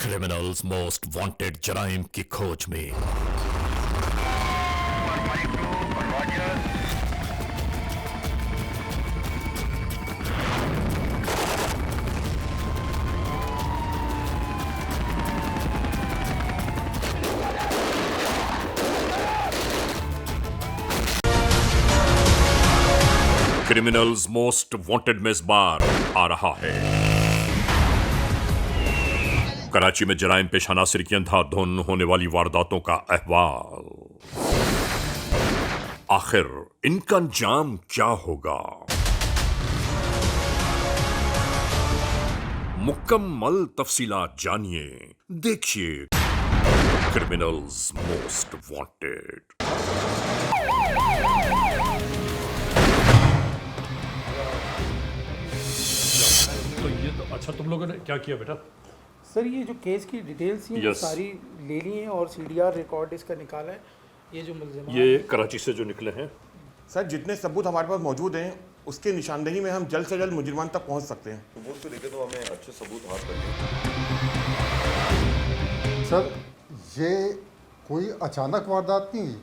Criminals most wanted जराइम की खोज में। क्रिमिनल्स मोस्ट वांटेड में इस बार आ रहा है कराची में जराइम पेश अनासिर की अंधाधुन होने वाली वारदातों का अहवाल। आखिर इनका अंजाम क्या होगा? मुकम्मल तफसीलात जानिए, देखिए क्रिमिनल्स मोस्ट वांटेड। तो ये तो अच्छा, तुम लोगों ने क्या किया बेटा? सर ये जो केस की डिटेल्स थी वो Yes. सारी ले ली हैं और सीडीआर रिकॉर्ड इसका निकाला है। ये जो मुलज़िमान ये कराची से जो निकले हैं। सर जितने सबूत हमारे पास मौजूद हैं उसके निशानदेही में हम जल्द से जल्द मुजरिमान तक पहुंच सकते हैं। सबूत को लेकर तो हमें अच्छे सबूत हाथ लगे। सर ये कोई अचानक वारदात नहीं,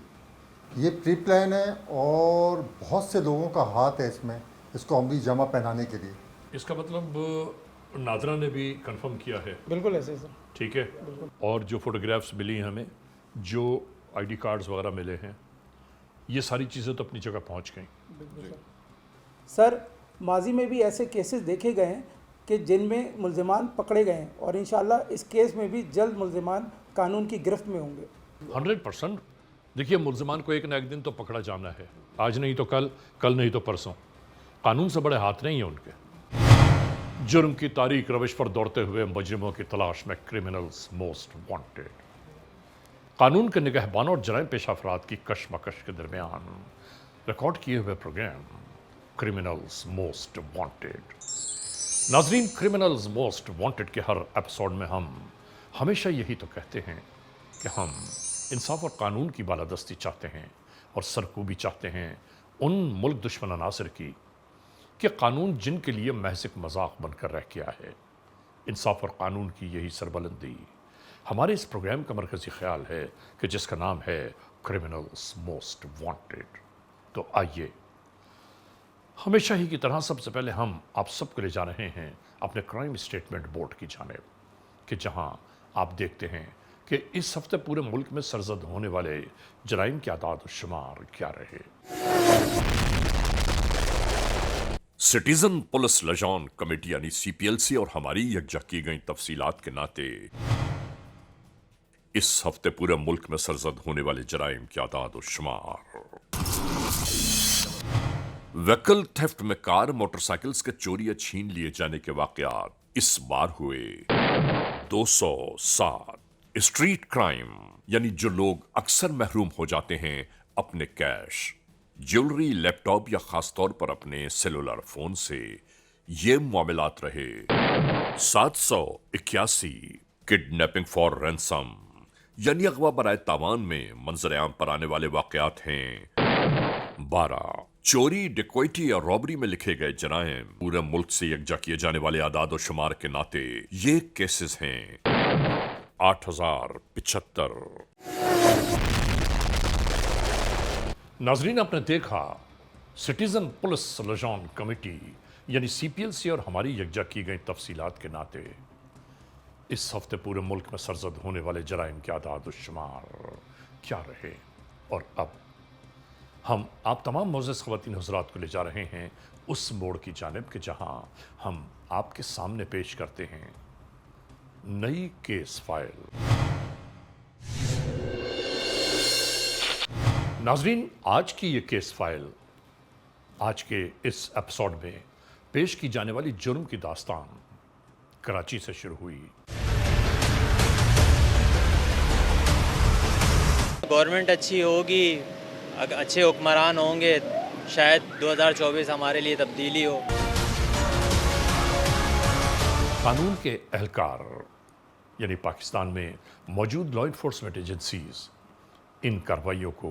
ये प्री प्लान है और बहुत से लोगों का हाथ है इसमें, इसको अमली जमा पहनाने के लिए। इसका मतलब नादरा ने भी कंफर्म किया है। बिल्कुल ऐसे सर। ठीक है। और जो फोटोग्राफ्स मिली हैं हमें, जो आईडी कार्ड्स वगैरह मिले हैं, ये सारी चीज़ें तो अपनी जगह पहुंच गई। सर माजी में भी ऐसे केसेस देखे गए हैं कि जिनमें मुलज़िमान पकड़े गए हैं और इंशाल्लाह इस केस में भी जल्द मुलज़िमान कानून की गिरफ्त में होंगे। 100%। देखिए, मुलजमान को एक ना एक दिन तो पकड़ा जाना है। आज नहीं तो कल, कल नहीं तो परसों। कानून से बड़े हाथ नहीं है उनके। जुर्म की तारीख रविश पर दौड़ते हुए मुजरिमों की तलाश में क्रिमिनल्स मोस्ट वांटेड। कानून के निगहबानों और जराइम पेशा अफराद की कशमकश के दरमियान रिकॉर्ड किए हुए प्रोग्राम क्रिमिनल्स मोस्ट वांटेड। नाजरीन, क्रिमिनल्स मोस्ट वांटेड के हर एपिसोड में हम हमेशा यही तो कहते हैं कि हम इंसाफ और कानून की बालादस्ती चाहते हैं और सरकूबी चाहते हैं उन मुल्क दुश्मन अनासिर की कि कानून जिनके लिए महज एक मजाक बनकर रह गया है। इंसाफ और कानून की यही सरबलंदी हमारे इस प्रोग्राम का मरकजी ख्याल है कि जिसका नाम है क्रिमिनल्स मोस्ट वांटेड। तो आइए, हमेशा ही की तरह सबसे पहले हम आप सबको ले जा रहे हैं अपने क्राइम स्टेटमेंट बोर्ड की जानिब, कि जहां आप देखते हैं कि इस हफ्ते पूरे मुल्क में सरजद होने वाले जराइम के आदाद और शुमार क्या रहे। सिटीजन पुलिस लजान कमेटी यानी सीपीएलसी और हमारी यकजा की गई तफसीलात के नाते इस हफ्ते पूरे मुल्क में सरजद होने वाले जराइम के आदाद और शुमार। व्हीकल थेफ्ट में कार मोटरसाइकिल्स के चोरी या छीन लिए जाने के वाकयात इस बार हुए 207। स्ट्रीट क्राइम यानी जो लोग अक्सर महरूम हो जाते हैं अपने कैश, ज्वेलरी, लैपटॉप या खासतौर पर अपने सेलुलर फोन से, ये मामलात रहे 781। किडनैपिंग फॉर रैंसम यानी अगवा बराए तावान में मंजर आम पर आने वाले वाकयात हैं 12। चोरी, डिक्वाइटी या रॉबरी में लिखे गए जराइम पूरे मुल्क से यकजा किए जाने वाले आदाद और शुमार के नाते ये केसेस हैं 8075। नाजरीन, आपने देखा सिटीजन पुलिस लजान कमेटी यानी सीपीएलसी और हमारी यकजा की गई तफसीलात के नाते इस हफ्ते पूरे मुल्क में सरजद होने वाले जराइम के आदाद और शुमार क्या रहे। और अब हम आप तमाम मोअज़्ज़ज़ ख़वातीन हज़रात को ले जा रहे हैं उस मोड़ की जानिब के जहां हम आपके सामने पेश करते हैं नई केस फाइल। नाजरीन, आज की ये केस फाइल आज के इस एपिसोड में पेश की जाने वाली जुर्म की दास्तान कराची से शुरू हुई। गवर्नमेंट अच्छी होगी, अच्छे हुक्मरान होंगे, शायद 2024 हमारे लिए तब्दीली हो। कानून के एहलकार यानी पाकिस्तान में मौजूद लॉ इन्फोर्समेंट एजेंसीज इन कार्रवाइयों को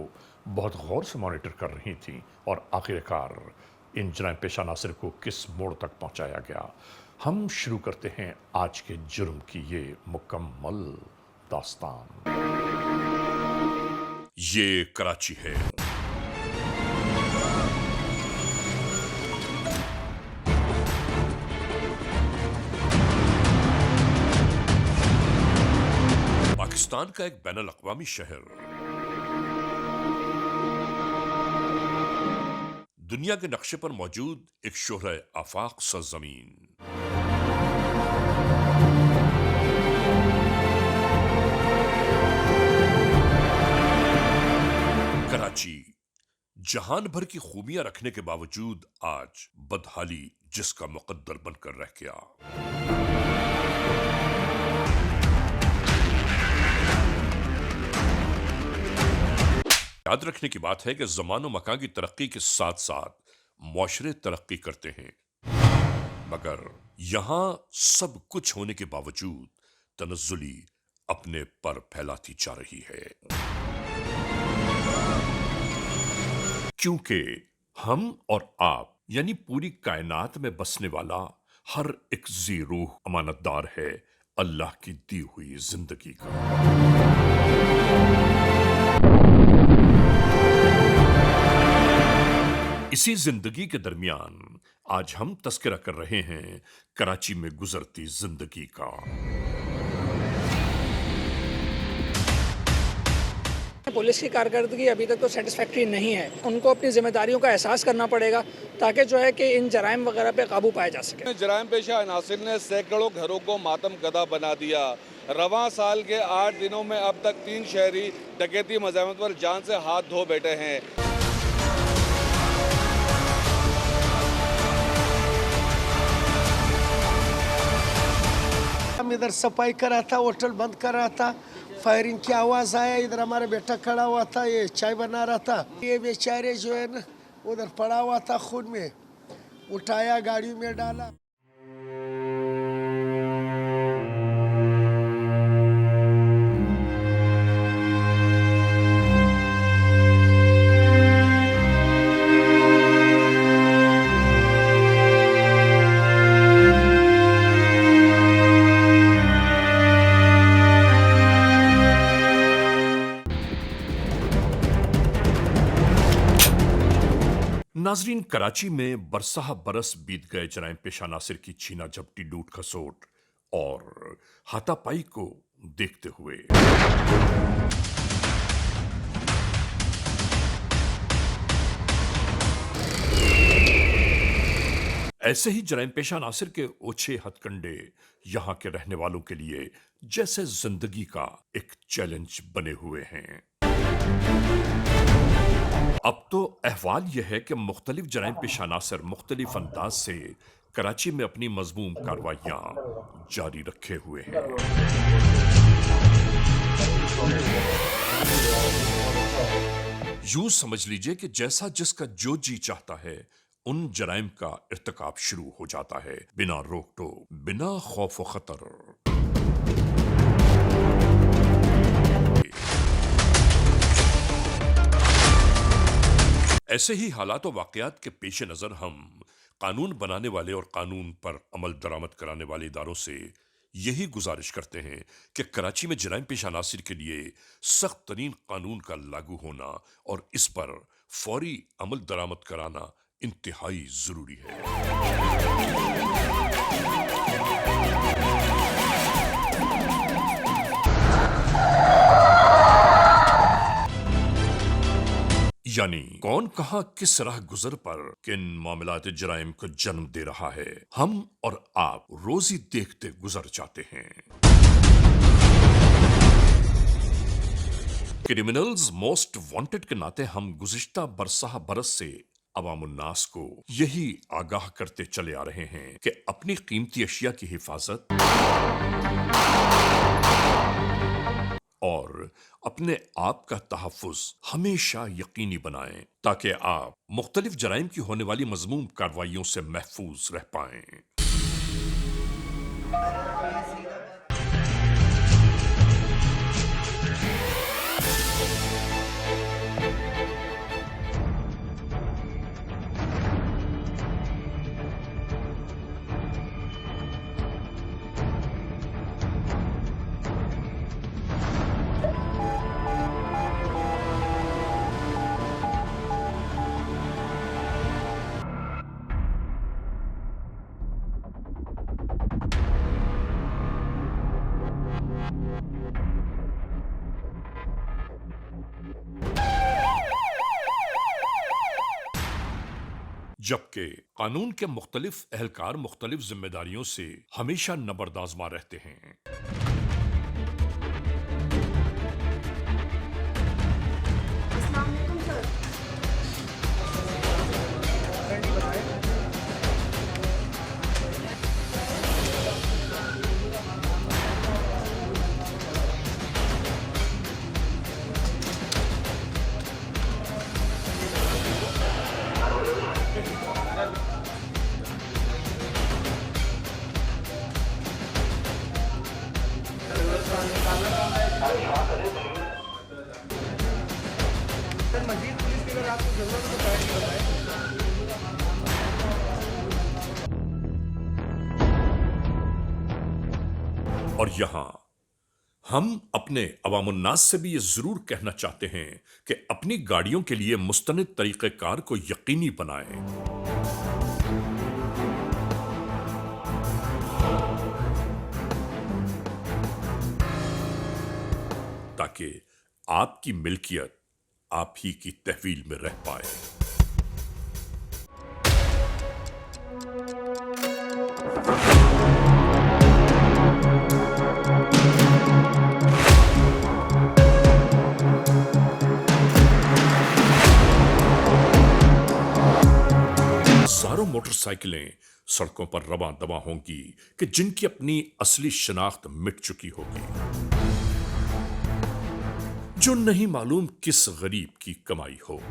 बहुत गौर से मॉनिटर कर रही थी और आखिरकार इन जराइम पेशा अनासिर को किस मोड़ तक पहुंचाया गया हम शुरू करते हैं आज के जुर्म की ये मुकम्मल दास्तान। ये कराची है। पाकिस्तान का एक बैनुल अक़वामी शहर, दुनिया के नक्शे पर मौजूद एक शोहरे आफाक सरजमीन। कराची जहान भर की खूबियां रखने के बावजूद आज बदहाली जिसका मुकद्दर बनकर रह गया। याद रखने की बात है कि ज़मानो मकान की तरक्की के साथ साथ मुआशरे तरक्की करते हैं, मगर यहां सब कुछ होने के बावजूद तनज़्ज़ुली अपने पर फैलाती जा रही है, क्योंकि हम और आप यानी पूरी कायनात में बसने वाला हर एक जी रूह अमानतदार है अल्लाह की दी हुई जिंदगी का। इसी जिंदगी के दरमियान आज हम तस्करा कर रहे हैं कराची में गुजरती जिंदगी का। पुलिस की कारकर्दगी अभी तक तो सेटिस्फैक्ट्री नहीं है। उनको अपनी जिम्मेदारियों का एहसास करना पड़ेगा ताकि जो है कि इन जराइम वगैरह पे काबू पाया जा सके। जराइम पेशा अनासिर ने सैकड़ों घरों को मातम कदा बना दिया। रवां साल के 8 दिनों में अब तक 3 शहरी डकैती मज़ाहमत पर जान से हाथ धो बैठे हैं। हम इधर सफाई कर रहा था, होटल बंद कर रहा था, फायरिंग की आवाज़ आया, इधर हमारा बेटा खड़ा हुआ था, ये चाय बना रहा था, ये बेचारे जो है ना उधर पड़ा हुआ था, खून में उठाया, गाड़ी में डाला। नाजरीन, कराची में बरसहा बरस बीत गए जराइम पेशा नासिर की छीना झपटी, लूट खसोट और हाथापाई को देखते हुए ऐसे ही जराइम पेशा नासिर के ओछे हथकंडे यहां के रहने वालों के लिए जैसे जिंदगी का एक चैलेंज बने हुए हैं। अब तो अहवाल यह है कि मुख्तलिफ जराइम पेशा नासिर मुख्तलिफ अंदाज से कराची में अपनी मजमूम कार्रवाइयां जारी रखे हुए हैं। यूं समझ लीजिए कि जैसा जिसका जो जी चाहता है उन जराइम का इर्तिकाब शुरू हो जाता है, बिना रोक टोक, बिना खौफ व खतर। ऐसे ही हालात और वाकयात के पेश नज़र हम कानून बनाने वाले और कानून पर अमल दरामद कराने वाले इदारों से यही गुजारिश करते हैं कि कराची में जराइम पेशा नासिर के लिए सख्त तरीन कानून का लागू होना और इस पर फौरी अमल दरामद कराना इंतहाई जरूरी है। यानी कौन कहां किस राह गुजर पर किन मामलात जराइम को जन्म दे रहा है, हम और आप रोजी देखते गुजर जाते हैं। क्रिमिनल्स मोस्ट वांटेड के नाते हम गुज़िश्ता बरसहा बरस से अवामुन्नास को यही आगाह करते चले आ रहे हैं कि अपनी कीमती अशिया की हिफाजत और अपने आप का तहफ़्फ़ुज़ हमेशा यकीनी बनाएं ताकि आप मुख्तलिफ जराइम की होने वाली मज़मूम कार्रवाइयों से महफूज रह पाएं। जबकि कानून के मुख्तलिफ एहलकार मुख्तलिफ जिम्मेदारियों से हमेशा नबरदाजमा रहते हैं। और यहां हम अपने अवामुन्नास से भी ये जरूर कहना चाहते हैं कि अपनी गाड़ियों के लिए मुस्तनिद तरीक़ेकार को यकीनी बनाएं। ताकि आपकी मिल्कियत आप ही की तहवील में रह पाए। हजारों मोटरसाइकिलें सड़कों पर रवां दवा होंगी कि जिनकी अपनी असली शनाख्त मिट चुकी होगी, जो नहीं मालूम किस गरीब की कमाई हो।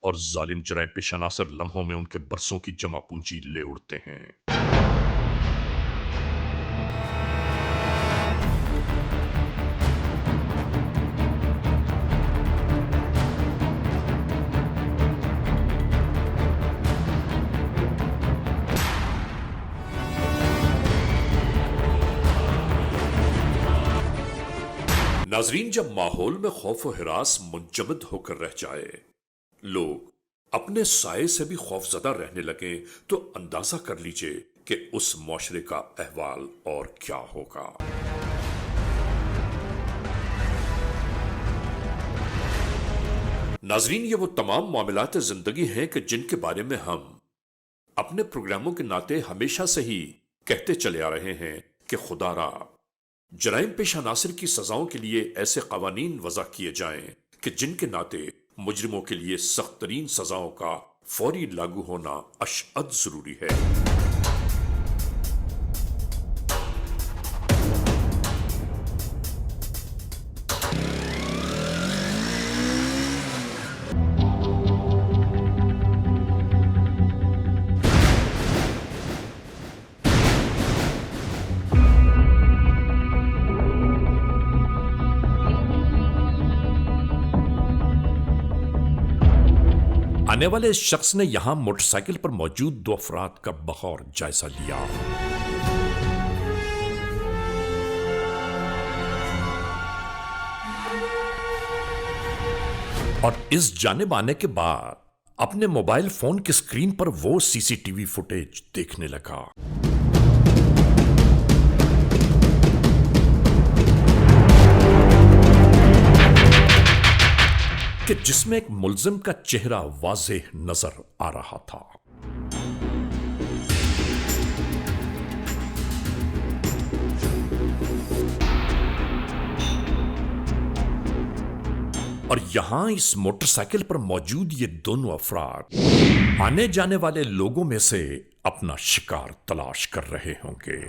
और जालिम जराए पेशा नासर लम्हों में उनके बरसों की जमा पूंजी ले उड़ते हैं। नाजरीन, जब माहौल में खौफ व हिरास मुंजमद होकर रह जाए, लोग अपने साये से भी खौफजदा रहने लगे, तो अंदाजा कर लीजिए कि उस मुआशरे का अहवाल और क्या होगा। नाजरीन, ये वो तमाम मामलात जिंदगी हैं कि जिनके बारे में हम अपने प्रोग्रामों के नाते हमेशा से ही कहते चले आ रहे हैं कि खुदारा जराइम पेशा नासिर की सजाओं के लिए ऐसे कवानीन वज़ा किए जाएं कि जिनके नाते मुजरिमों के लिए सख्त तरीन सजाओं का फौरी लागू होना अशअद जरूरी है। आने वाले इस शख्स ने यहां मोटरसाइकिल पर मौजूद 2 अफराद का बगौर जायजा लिया। और इस जानिब आने के बाद अपने मोबाइल फोन की स्क्रीन पर वो सीसीटीवी फुटेज देखने लगा कि जिसमें एक मुल्जिम का चेहरा वाज़ेह नजर आ रहा था। और यहां इस मोटरसाइकिल पर मौजूद ये दोनों अफराद आने जाने वाले लोगों में से अपना शिकार तलाश कर रहे होंगे।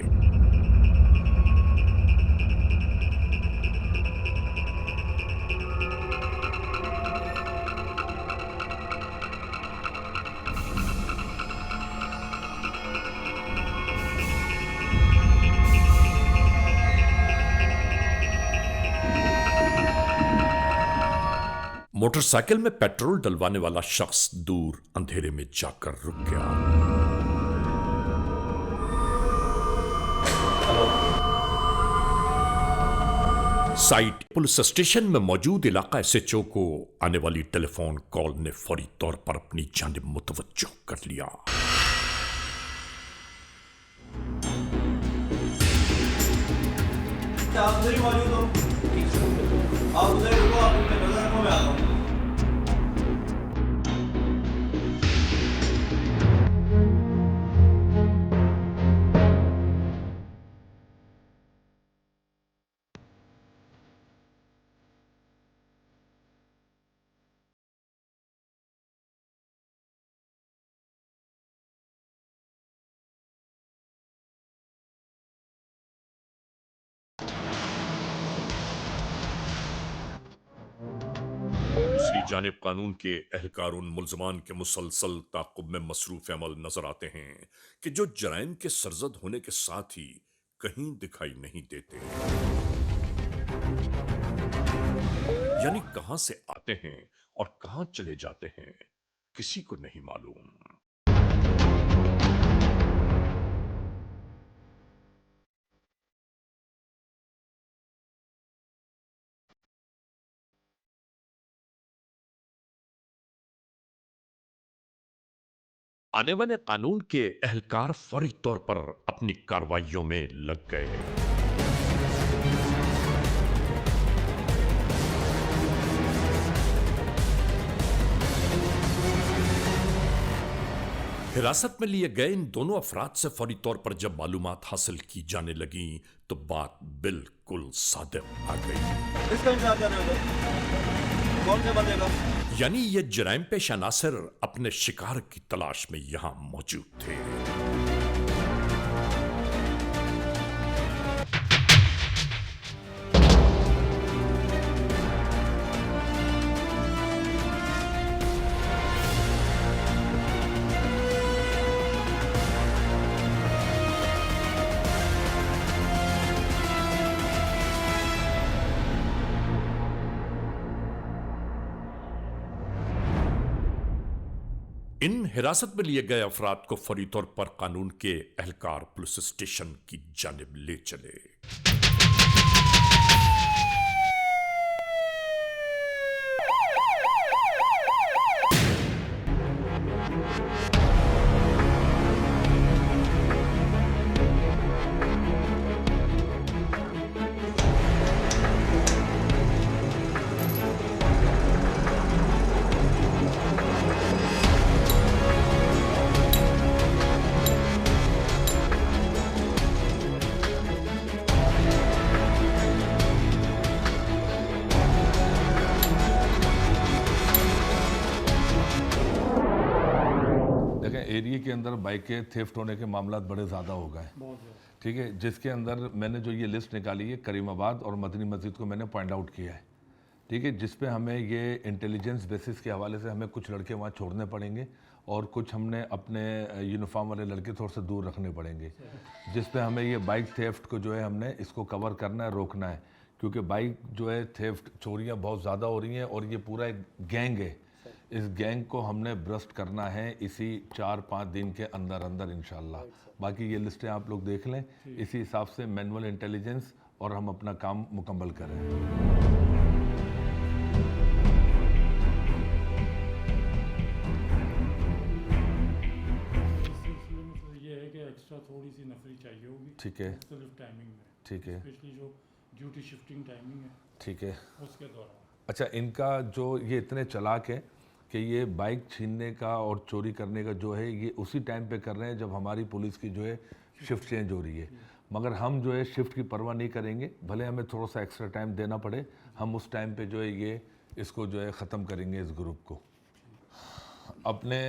मोटरसाइकिल में पेट्रोल डलवाने वाला शख्स दूर अंधेरे में जाकर रुक गया। साइट पुलिस स्टेशन में मौजूद इलाका एसएचओ को आने वाली टेलीफोन कॉल ने फौरी तौर पर अपनी जानिब मुतवज्जो कर लिया। आप उधर ही मौजूद हो, आप उधर रुको, आप नजर रखो, मैं आता हूँ। दूसरी जानिब कानून के एहलकार उन मुल्ज़मान के मुसलसल ताक़ुब में मसरूफ़ अमल नजर आते हैं कि जो जराइम के सरजद होने के साथ ही कहीं दिखाई नहीं देते, यानी कहां से आते हैं और कहां चले जाते हैं किसी को नहीं मालूम। आने वाले कानून के एहलकार फौरी तौर पर अपनी कार्रवाइयों में लग गए। हिरासत में लिए गए इन दोनों अफराद से फौरी तौर पर जब मालूमात हासिल की जाने लगी तो बात बिल्कुल सादिक आ गई। इसका इंतजार कर रहे हो, कौन से बंदे का? यानी ये जराइम पेश अनासिर अपने शिकार की तलाश में यहां मौजूद थे। इन हिरासत में लिए गए अफराद को फौरी तौर पर कानून के एहलकार पुलिस स्टेशन की जानिब ले चले। एरिया के अंदर बाइकें थेफ्ट होने के मामलात बड़े ज़्यादा हो गए, ठीक है, जिसके अंदर मैंने जो ये लिस्ट निकाली है करीमाबाद और मदनी मस्जिद को मैंने पॉइंट आउट किया है, ठीक है, जिस पे हमें ये इंटेलिजेंस बेसिस के हवाले से हमें कुछ लड़के वहाँ छोड़ने पड़ेंगे और कुछ हमने अपने यूनिफॉर्म वाले लड़के थोड़े से दूर रखने पड़ेंगे, जिस पे हमें ये बाइक थेफ्ट को जो है हमने इसको कवर करना है, रोकना है, क्योंकि बाइक जो है थेफ्ट चोरियाँ बहुत ज़्यादा हो रही हैं और ये पूरा एक गैंग है। इस गैंग को हमने ब्रस्ट करना है इसी 4-5 दिन के अंदर अंदर इंशाल्लाह। बाकी ये लिस्टें आप लोग देख लें, इसी हिसाब से मैनुअल इंटेलिजेंस और हम अपना काम मुकम्मल करें। ये है कि एक्स्ट्रा थोड़ी सी नफरी चाहिए होगी, ठीक है, मुख्तलिफ टाइमिंग में, ठीक है, स्पेशली जो ड्यूटी शिफ्टिंग टाइमिंग है, ठीक है, उसके दौरान। अच्छा, इनका जो ये इतने चालाक है कि ये बाइक छीनने का और चोरी करने का जो है ये उसी टाइम पे कर रहे हैं जब हमारी पुलिस की जो है शिफ्ट चेंज हो रही है, मगर हम जो है शिफ्ट की परवाह नहीं करेंगे, भले हमें थोड़ा सा एक्स्ट्रा टाइम देना पड़े, हम उस टाइम पे जो है ये इसको जो है ख़त्म करेंगे इस ग्रुप को। अपने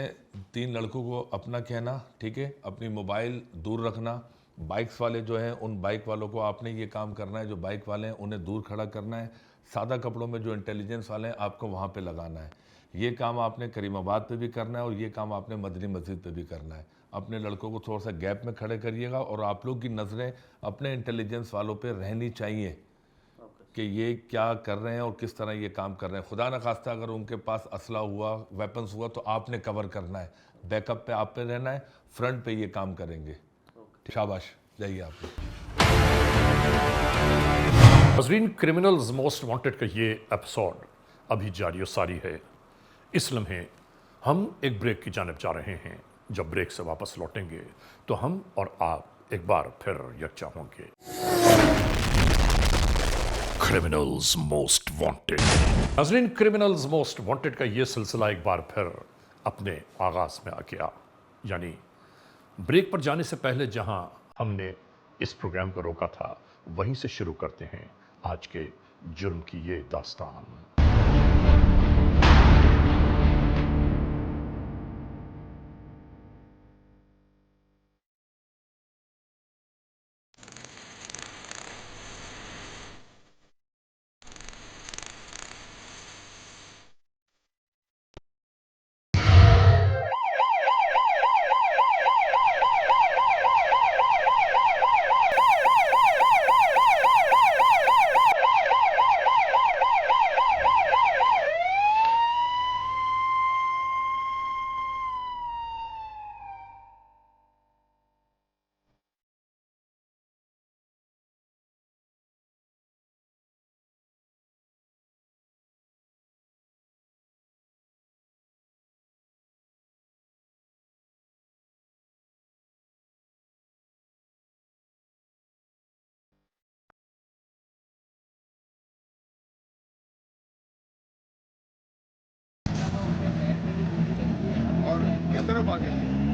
3 लड़कों को अपना कहना, ठीक है, अपनी मोबाइल दूर रखना, बाइक्स वाले जो हैं उन बाइक वालों को आपने ये काम करना है, जो बाइक वाले हैं उन्हें दूर खड़ा करना है, सादा कपड़ों में जो इंटेलिजेंस वाले हैं आपको वहाँ पे लगाना है। ये काम आपने करीमाबाद पे भी करना है और ये काम आपने मदनी मस्जिद पे भी करना है। अपने लड़कों को थोड़ा सा गैप में खड़े करिएगा और आप लोग की नज़रें अपने इंटेलिजेंस वालों पे रहनी चाहिए कि ये क्या कर रहे हैं और किस तरह ये काम कर रहे हैं। खुदा न खास्ता अगर उनके पास असला हुआ, वेपन्स हुआ तो आपने कवर करना है, बैकअप पे आप पे रहना है, फ्रंट पे ये काम करेंगे। शाबाश, जाइए आप। नाज़रीन, क्रिमिनल्स मोस्ट वांटेड का ये एपिसोड अभी जारी और सारी है। इस लम्हे हम एक ब्रेक की जानिब जा रहे हैं। जब ब्रेक से वापस लौटेंगे तो हम और आप एक बार फिर यकजा होंगे। Criminals most wanted. नाज़रीन, क्रिमिनल्स मोस्ट वांटेड का ये सिलसिला एक बार फिर अपने आगाज में आ गया। यानी ब्रेक पर जाने से पहले जहां हमने इस प्रोग्राम को रोका था, वहीं से शुरू करते हैं आज के जुर्म की ये दास्तान।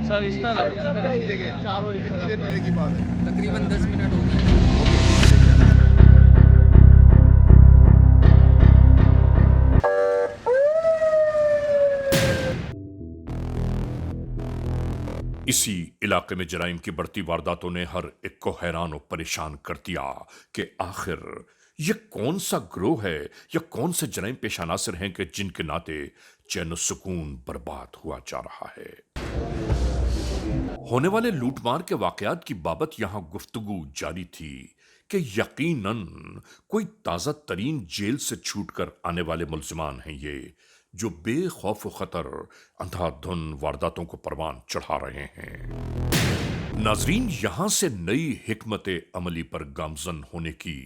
सर इस तरह तकरीबन 10 मिनट हो गए। इसी इलाके में जराइम की बढ़ती वारदातों ने हर एक को हैरान और परेशान कर दिया कि आखिर ये कौन सा ग्रोह है या कौन से जराइम पेश अनासिर हैं कि जिनके नाते चैन सुकून बर्बाद हुआ जा रहा है। होने वाले लूटमार के वाकयात की बाबत यहां गुफ्तगू जारी थी कि यकीनन कोई ताजा तरीन जेल से छूटकर आने वाले मुल्जिमान हैं ये, जो बेखौफ व खतर अंधाधुन वारदातों को परवान चढ़ा रहे हैं। नाजरीन, यहां से नई हिकमत अमली पर गामजन होने की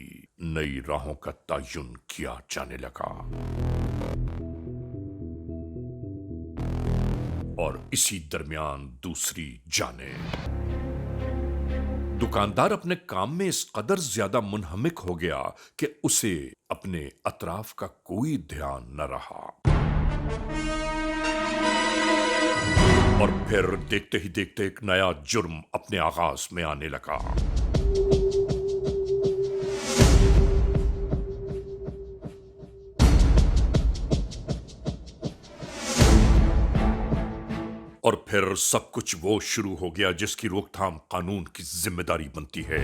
नई राहों का तयन किया जाने लगा और इसी दरमियान दूसरी जानिब दुकानदार अपने काम में इस कदर ज्यादा मुनहमिक हो गया कि उसे अपने अतराफ का कोई ध्यान न रहा और फिर देखते ही देखते एक नया जुर्म अपने आगाज में आने लगा। और फिर सब कुछ वो शुरू हो गया जिसकी रोकथाम कानून की जिम्मेदारी बनती है।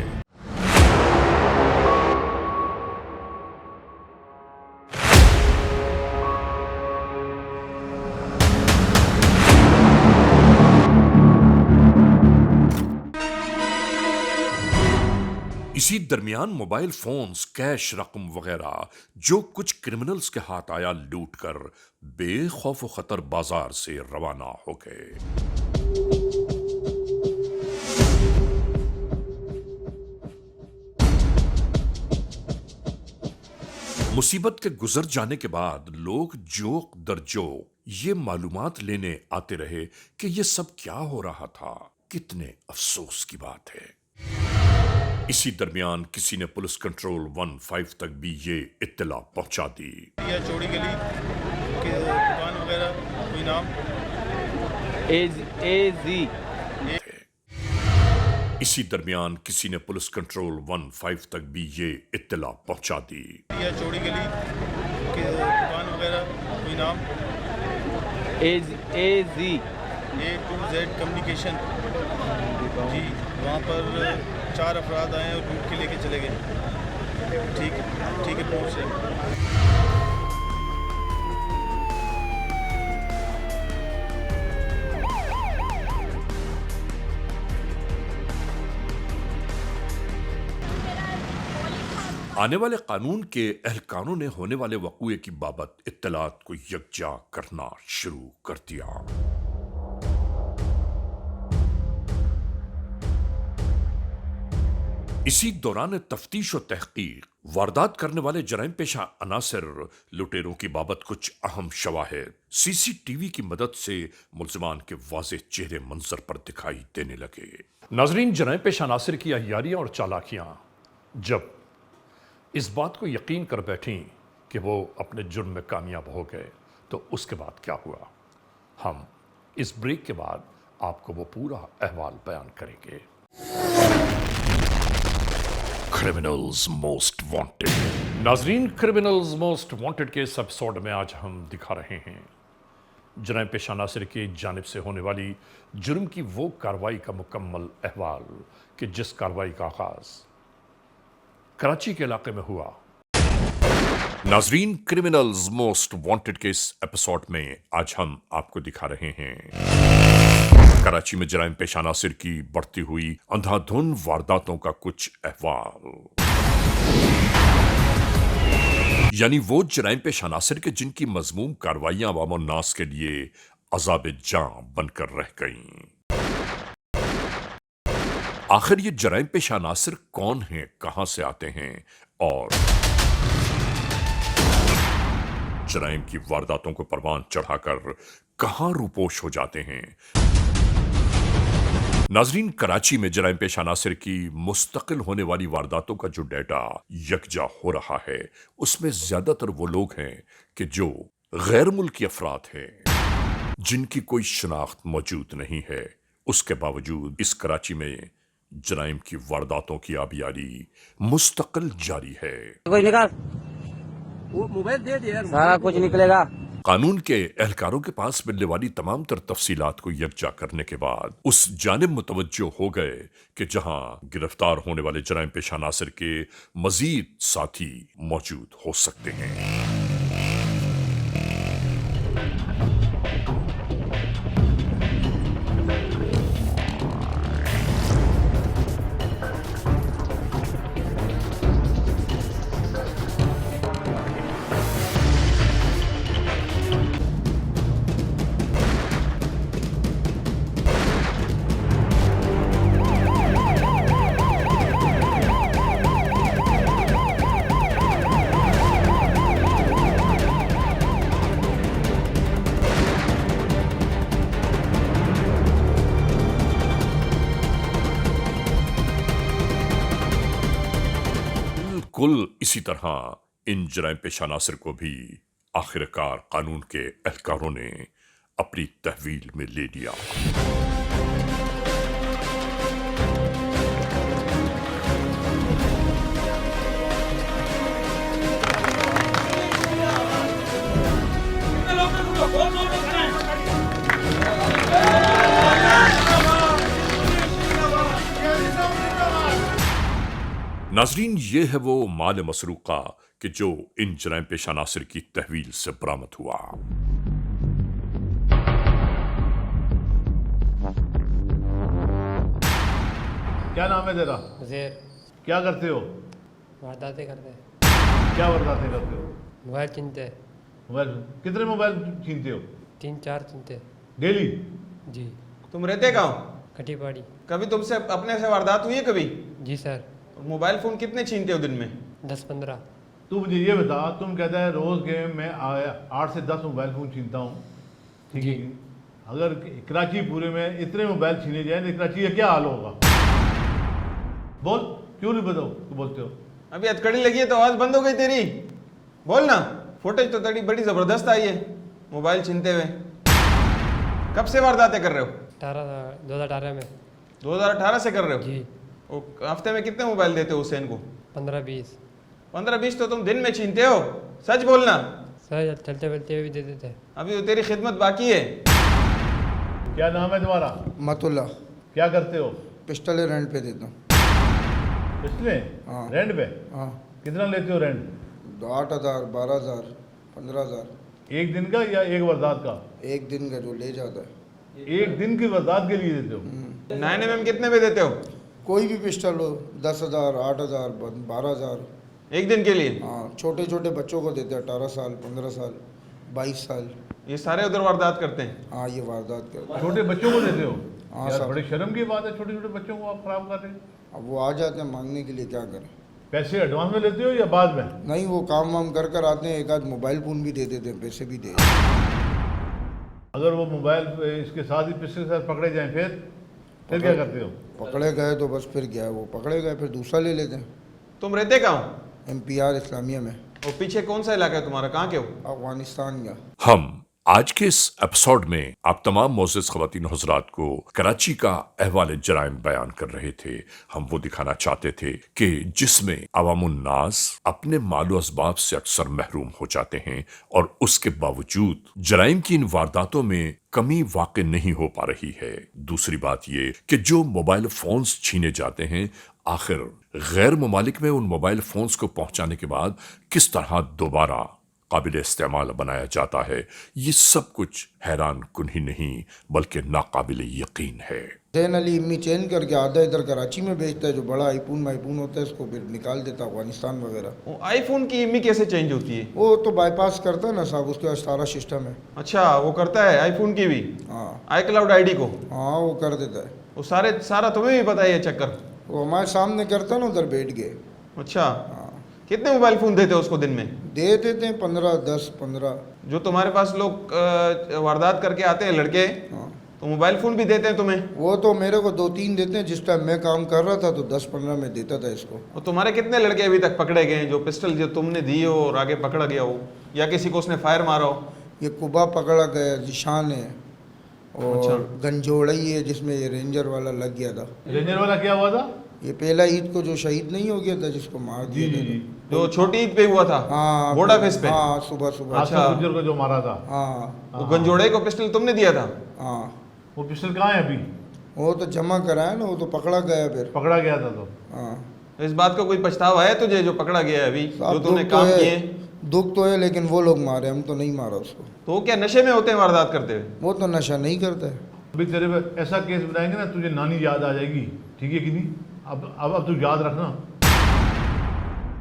इसी दरमियान मोबाइल फोन्स, कैश रकम वगैरह जो कुछ क्रिमिनल्स के हाथ आया लूटकर बेखौफ खतर बाजार से रवाना हो गए। मुसीबत के गुजर जाने के बाद लोग जोक दर जोक ये मालूमात लेने आते रहे कि ये सब क्या हो रहा था। कितने अफसोस की बात है। इसी दरमियान किसी ने पुलिस कंट्रोल 15 तक भी ये इत्तला पहुंचा दी। या चौड़ी गली के दुकान वगैरह कोई नाम एजी। इसी दरमियान किसी ने पुलिस कंट्रोल 15 तक भी ये इत्तला पहुंचा दी। या चौड़ी गली के दुकान वगैरह कोई नाम एजी A2Z कम्युनिकेशन जी, वहाँ पर 4 अफराद आए और लूट के लेके चले गए। ठीक है, पहुँच रहे। आने वाले कानून के एहलकारों ने होने वाले वक़ूए की बाबत इत्तलात को यकजा करना शुरू कर दिया। इसी दौरान तफ्तीश और तहकीक वारदात करने वाले जराइम पेशा अनासर लुटेरों की बाबत कुछ अहम शवाहिद सीसीटीवी की मदद से मुल्जिमान के वाज़ेह चेहरे मंजर पर दिखाई देने लगे। नाजरीन, जराइम पेशा अनासर की अय्यारियां और चालाकियां जब इस बात को यकीन कर बैठी कि वो अपने जुर्म में कामयाब हो गए, तो उसके बाद क्या हुआ, हम इस ब्रेक के बाद आपको वो पूरा अहवाल बयान करेंगे। Criminals most wanted. नाजरीन, क्रिमिनल्स मोस्ट वांटेड के इस एपिसोड में आज हम दिखा रहे हैं जराइम पेशा अनासर की जानिब से होने वाली जुर्म की वो कार्रवाई का मुकम्मल अहवाल कि जिस कार्रवाई का आगाज कराची के इलाके में हुआ। नाजरीन, क्रिमिनल्स मोस्ट वांटेड के इस एपिसोड में आज हम आपको दिखा रहे हैं कराची में जराइम पेशा अनासर की बढ़ती हुई अंधाधुंध वारदातों का कुछ अहवाल, यानी वो जराइम पेशा अनासर के जिनकी मजमूम कार्रवाइयां अवाम और नास के लिए अजाब जां बनकर रह गईं। आखिर ये जराइम पेशा अनासर कौन हैं, कहां से आते हैं और जराइम की वारदातों को परवान चढ़ाकर कहां रूपोश हो जाते हैं। नाजरीन, कराची में जराइम पेशा अनासर की मुस्तकिल होने वाली वारदातों का जो डेटा यकजा हो रहा है, उसमें ज्यादातर वो लोग हैं कि जो गैर मुल्की अफराद हैं, जिनकी कोई शनाख्त मौजूद नहीं है। उसके बावजूद इस कराची में जराइम की वारदातों की आबियारी मुस्तकिल जारी है। कोई निकाल, वो मोबाइल दे दे यार, सारा कुछ निकलेगा। कानून के एहलकारों के पास मिलने वाली तमाम तर तफसीलात को यकजा करने के बाद उस जानिब मुतवज्जो हो गए कि जहां गिरफ्तार होने वाले जराइम पेशा अनासर के मजीद साथी मौजूद हो सकते हैं। कुल इसी तरह इन जराइम पेशा अनासर को भी आखिरकार कानून के एहलकारों ने अपनी तहवील में ले लिया। नाजरीन, ये है वो माल मसरूका कि जो इन जराइम पेशा अनासर की तहवील से बरामद हुआ। क्या नाम है तेरा? ज़ेर। क्या करते हो? वारदातें करते हैं। क्या वारदातें करते हो? मोबाइल छीनते। मोबाइल कितने मोबाइल छीनते हो? 3-4 छीनते डेली? जी। तुम रहते कहाँ? कटीपाड़ी। कभी तुमसे अपने से वारदात हुई है कभी? जी सर। मोबाइल फ़ोन कितने छीनते हो दिन में? 10-15। तू मुझे ये बता, तुम कहता है रोज़ के मैं 8 से 10 मोबाइल फ़ोन छीनता हूँ, ठीक है? अगर कराची पूरे में इतने मोबाइल छीने जाए तो कराची का क्या हाल होगा? बोल, क्यों नहीं बताओ? तू बोलते हो अभी हथकड़ी लगी है तो आवाज़ बंद हो गई तेरी। बोल ना, फुटेज तो तेरी बड़ी ज़बरदस्त आई है मोबाइल छीनते हुए। कब से वारदातें कर रहे हो? 2018 में। 2018 से कर रहे हो जी। हफ्ते में कितने मोबाइल देते हो हुसैन को? 15-20। 15-20 तो तुम दिन में छीनते हो, सच बोलना। सर चलते फिरते हुए भी दे देते हैं। अभी तो तेरी खिदमत बाकी है। क्या नाम है तुम्हारा? मतुल्ला। क्या करते हो? पिस्टल रेंट पे देता हूँ। पिस्टलें? हाँ। रेंट पे? हाँ। कितना लेते हो रेंट? 8,000, 12,000, 15,000। एक दिन का या एक वारदात का? एक दिन का जो ले जाता है। एक दिन की वारदात के लिए देते हो? 9mm कितने पे देते हो? कोई भी पिस्टल हो, 10,000, 8,000, 12,000 एक दिन के लिए? हाँ, छोटे छोटे बच्चों को देते हैं, 18 साल, 15 साल, 22 साल। ये सारे उधर वारदात करते हैं? हाँ, ये वारदात करते हैं। छोटे बच्चों को देते हो? हाँ यार सर। बड़ी शर्म की बात है, छोटे छोटे बच्चों को आप खराब कर रहे हैं। अब वो आ जाते हैं मांगने के लिए, क्या करें। पैसे एडवांस में लेते हो या बाद में? नहीं, वो काम वाम कर कर आते हैं, एक आध मोबाइल फ़ोन भी दे देते हैं, पैसे भी दे देते हैं। अगर वो मोबाइल इसके साथ ही पिस्टल के साथ पकड़े जाएं फिर क्या करते हो? पकड़े गए तो बस फिर क्या है, वो पकड़े गए फिर दूसरा ले लेते हैं। तुम रहते कहाँ हो? MPR इस्लामिया में। और पीछे कौन सा इलाका है तुम्हारा, कहाँ के हो? अफगानिस्तान का। हम आज के इस एपिसोड में आप तमाम मोअज़्ज़िज़ ख़वातीन हज़रात को कराची का अहवाल जराइम बयान कर रहे थे। हम वो दिखाना चाहते थे कि जिसमें अवामुन्नास अपने मालो असबाब से अक्सर महरूम हो जाते हैं और उसके बावजूद जराइम की इन वारदातों में कमी वाक़ई नहीं हो पा रही है। दूसरी बात ये कि जो मोबाइल फोन्स छीने जाते हैं, आखिर गैर ममालिक में उन मोबाइल फोन्स को पहुंचाने के बाद किस तरह दोबारा काबिल इस्तेमाल बनाया जाता है, ये सब कुछ हैरान कुन ही नहीं बल्कि नाकाबिल यकीन है। चैन अली इम्मी चेंज करके आधा इधर कराची में बेचता है, जो बड़ा आईफोन होता है उसको फिर निकाल देता है अफगानिस्तान वगैरह। आईफोन की इम्मी कैसे चेंज होती है? वो तो बाईपास करता है ना साहब, उसके पास सारा सिस्टम है। अच्छा, वो करता है आईफोन की भी? हाँ। iCloud ID को? हाँ, वो कर देता है। वो सारा तुम्हें भी पता है ये चक्कर? वो हमारे सामने करता है ना उधर बैठ के। अच्छा, कितने मोबाइल फ़ोन देते हो उसको दिन में? दे देते हैं 15, 10, 15। जो तुम्हारे पास लोग वारदात करके आते हैं लड़के, तो मोबाइल फ़ोन भी देते हैं तुम्हें? वो तो मेरे को 2-3 देते हैं, जिस टाइम मैं काम कर रहा था तो 10-15 में देता था इसको। और तुम्हारे कितने लड़के अभी तक पकड़े गए हैं जो पिस्टल जो तुमने दी हो और आगे पकड़ा गया हो, या किसी को उसने फायर मारा हो? ये कुबा पकड़ा गया, जिशान है, और अच्छा। गंजोड़ई है जिसमें ये रेंजर वाला लग गया था। रेंजर वाला क्या हुआ था? ये पहला ईद को जो शहीद नहीं हो गया था, जिसको मार दिया था, जो छोटी ईद पे हुआ था? हाँ, बोडा फेस पे? हाँ, सुबह। अच्छा, गुज्जर को जो मारा था। हाँ। वो गंजोड़े को पिस्टल तुमने दिया था? हाँ। वो पिस्टल कहाँ है अभी? वो तो जमा कराया ना, वो तो पकड़ा गया फिर। पकड़ा गया था तो? हाँ। तो इस बात का कोई पछतावा है तुझे जो पकड़ा गया है अभी, जो तूने काम किए? दुख तो है, लेकिन वो लोग मारे, हम तो नहीं मारा उसको। तो वो क्या नशे में होते हैं वारदात करते हुए? वो तो नशा नहीं करता है। अभी तेरे पे ऐसा केस बनाएंगे ना, तुझे नानी याद आ जाएगी, ठीक है कि नहीं? अब तू याद रखना।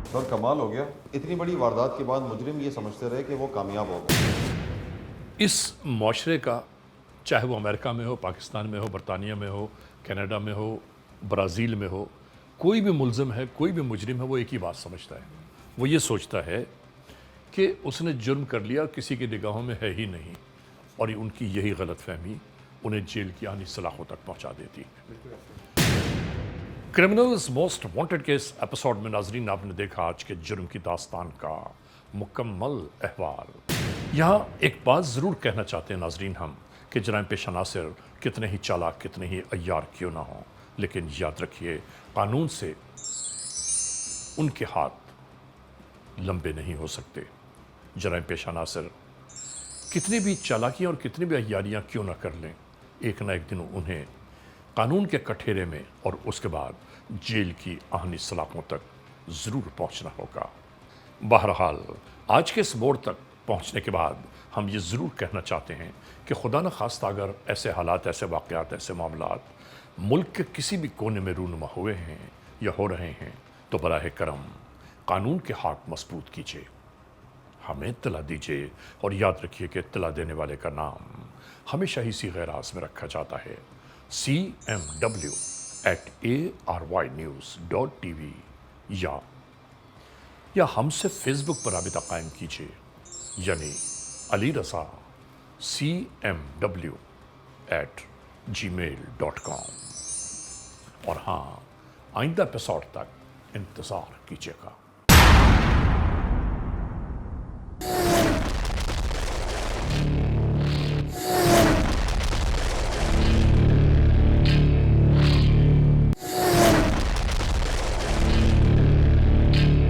सर कमाल हो गया, इतनी बड़ी वारदात के बाद मुजरिम ये समझते रहे कि वो कामयाब हो गए। इस माशरे का, चाहे वो अमेरिका में हो, पाकिस्तान में हो, बरतानिया में हो, कनाडा में हो, ब्राज़ील में हो, कोई भी मुल्ज़िम है, कोई भी मुजरिम है, वो एक ही बात समझता है। वो ये सोचता है कि उसने जुर्म कर लिया, किसी की निगाहों में है ही नहीं, और उनकी यही गलतफहमी उन्हें जेल की आनी सलाखों तक पहुंचा देती है। Criminals most wanted case episode में नाजरीन आपने देखा आज के जुर्म की दास्तान का मुकम्मल अहवाल। यहाँ एक बात ज़रूर कहना चाहते हैं नाजरीन हम कि जराइम पेशा नासिर कितने ही चालाक, कितने ही अय्यार क्यों ना हों, लेकिन याद रखिए कानून से उनके हाथ लंबे नहीं हो सकते। जराइम पेशा नासिर कितनी भी चालाकियाँ और कितनी भी अय्यारियाँ क्यों ना कर लें, एक ना एक दिन उन्हें कानून के कठेरे में और उसके बाद जेल की आहनी सलाखों तक ज़रूर पहुंचना होगा। बहरहाल आज के इस मोड़ तक पहुंचने के बाद हम ये ज़रूर कहना चाहते हैं कि खुदा न खास्ता अगर ऐसे हालात, ऐसे वाक़यात, ऐसे मामलात मुल्क के किसी भी कोने में रूनुमा हुए हैं या हो रहे हैं, तो बराह करम कानून के हाथ मजबूत कीजिए, हमें इत्तला दीजिए, और याद रखिए कि इत्तला देने वाले का नाम हमेशा ही सी गैराज में रखा जाता है, cmw@arYnews.tv या हमसे फेसबुक पर राबिता कायम कीजिए, यानी अली रज़ा cmw@gmail.com। और हाँ, आइंदा एपिसोड तक इंतज़ार कीजिएगा।